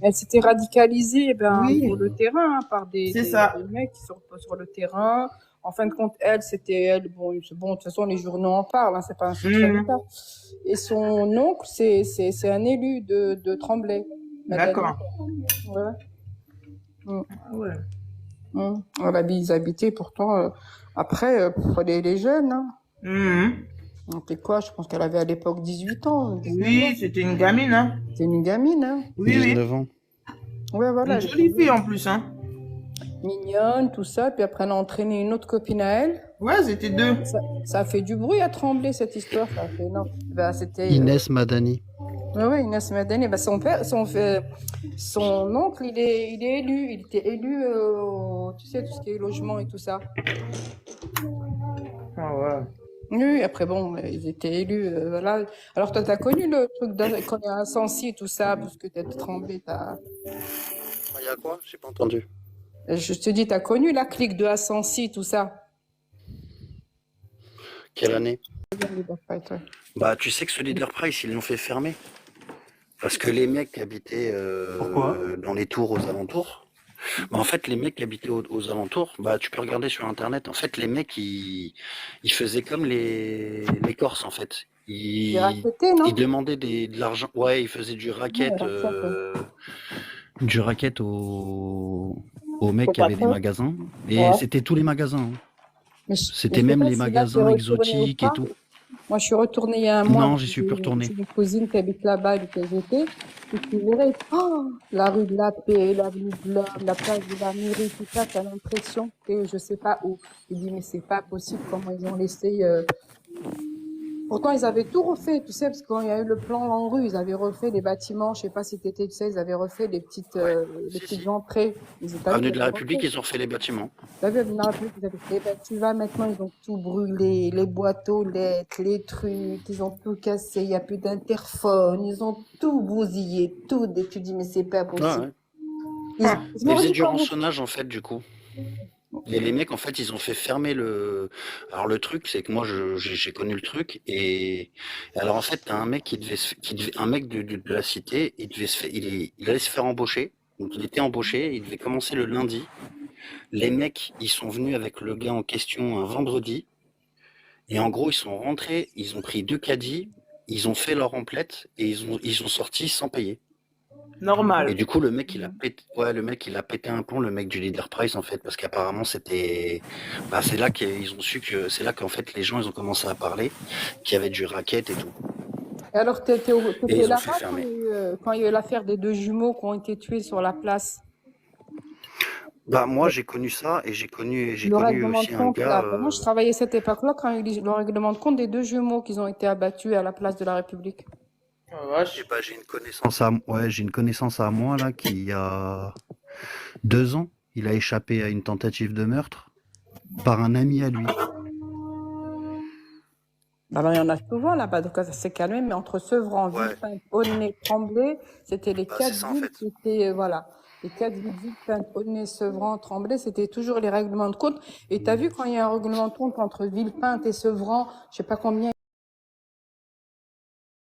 Elle s'était radicalisée sur Oui, le terrain, hein, par c'est des ça. mecs qui sont sur le terrain. En fin de compte, elle, c'était elle. Bon, bon, de toute façon, les journaux en parlent, hein, c'est pas un secret d'État. Mhm. Et son oncle, c'est un élu de Tremblay, Madani. D'accord. Ouais. Mm, Ouais. Voilà, ils habitaient pourtant, après, les jeunes, hein. Mhm. C'était quoi? Je pense qu'elle avait à l'époque 18 ans, 19 Oui, ans. c'était une gamine, hein. C'est une gamine, hein. Oui, oui. 19 ans. Ouais, voilà, Une elle était jolie fille en plus, hein. mignonne, tout ça. Puis après, elle a entraîné une autre copine à elle. Ouais, c'était deux. Ça a fait du bruit à Trembler, cette histoire. Ça a fait, non. C'était, Inès Madani. ouais, ouais, Inès Madani. Son père, son oncle, il est élu. Il était élu, tu sais, tout ce qui est logement et tout ça. Ah ouais. Oui, après, bon, ils étaient élus, voilà. Alors, toi, t'as connu le truc quand il y a un Sancy et tout ça, parce que t'as Tremblay, Il y a quoi? J'ai pas entendu. Je te dis, t'as connu la clique de Ascensi, tout ça. Quelle année? Ouais. Bah, tu sais que ce Leader Price, ils l'ont fait fermer. Parce que les mecs qui habitaient Pourquoi? dans les tours aux alentours, bah, en fait, les mecs qui habitaient aux alentours, bah, tu peux regarder sur Internet. En fait, les mecs, ils faisaient comme les Corses, en fait. J'ai Ils, racheté, ils non? demandaient de l'argent. Ouais, ils faisaient Ouais, racheté. du racket aux mecs Faut qui pas avaient des trop. magasins. Et Ouais. c'était tous les magasins, hein. Mais C'était je sais même pas les si là, t'es magasins retourné ou exotiques et pas. tout. Moi, je suis retournée il y a un mois, Non, parce j'y que suis plus retourné. j'ai une cousine qui habite là-bas, du TGT. Et tu verrais, oh, la rue de la Paix, l'avenue de l'Homme, la place de la mairie, tout ça, t'as l'impression que je sais pas où. Je dis, mais c'est pas possible comment ils ont laissé, pourtant, ils avaient tout refait, tu sais, parce que quand il y a eu le plan Langrue, ils avaient refait les bâtiments, je sais pas si t'étais, tu sais, ils avaient refait Ouais, les si, petites si. entrées. T'as vu, Avenue ils de la avaient République, refait. ils ont refait les bâtiments. T'as vu, avenue de la République, ils avaient fait. Eh ben, tu vas maintenant, ils ont tout brûlé, les boîtes aux lettres, les trucs, ils ont tout cassé, il y a plus d'interphone, ils ont tout bousillé, tout. Et tu dis, mais c'est pas Ah possible. ouais. Ah, Je Ils me faisaient redis du quand même. rançonnage, en fait, du coup. Et les mecs, en fait, ils ont fait fermer le. Alors le truc, c'est que moi, j'ai connu le truc et alors en fait, t'as un mec un mec de la cité, il devait se faire, il allait se faire embaucher. Donc il était embauché, il devait commencer le lundi. Les mecs, ils sont venus avec le gars en question un vendredi et en gros, ils sont rentrés, ils ont pris deux caddies, ils ont fait leur emplette et ils ont sorti sans payer. Et normal. du coup, le mec, le mec, il a pété un plomb, le mec du Leader Price, en fait, parce qu'apparemment, bah, c'est là qu'ils ont su que, c'est là qu'en fait, les gens, ils ont commencé à parler, qu'il y avait du racket et tout. Et alors, Et t'étais ils ont fait là-bas fermer. quand il y a eu l'affaire des deux jumeaux qui ont été tués sur la place. Bah, moi, j'ai connu ça, et j'ai Le connu règlement de aussi un compte, gars, là. Moi, je travaillais à cette époque-là quand il y a eu le règlement de compte des deux jumeaux qui ont été abattus à la place de la République. Oh, et vache. bah, j'ai une connaissance à moi, là, qui a 2 ans, il a échappé à une tentative de meurtre par un ami à lui. Alors, il y en a souvent là-bas, donc ça s'est calmé, mais entre Sevran, Ouais, Villepinte, Aulnay, Tremblay, c'était les bah, c'est quatre ça, en villes fait. qui étaient, voilà. Les quatre villes, Villepinte, Aulnay, Sevran, Tremblay, c'était toujours les règlements de compte. Et tu as vu quand il y a un règlement de compte entre Villepinte et Sevran, je sais pas combien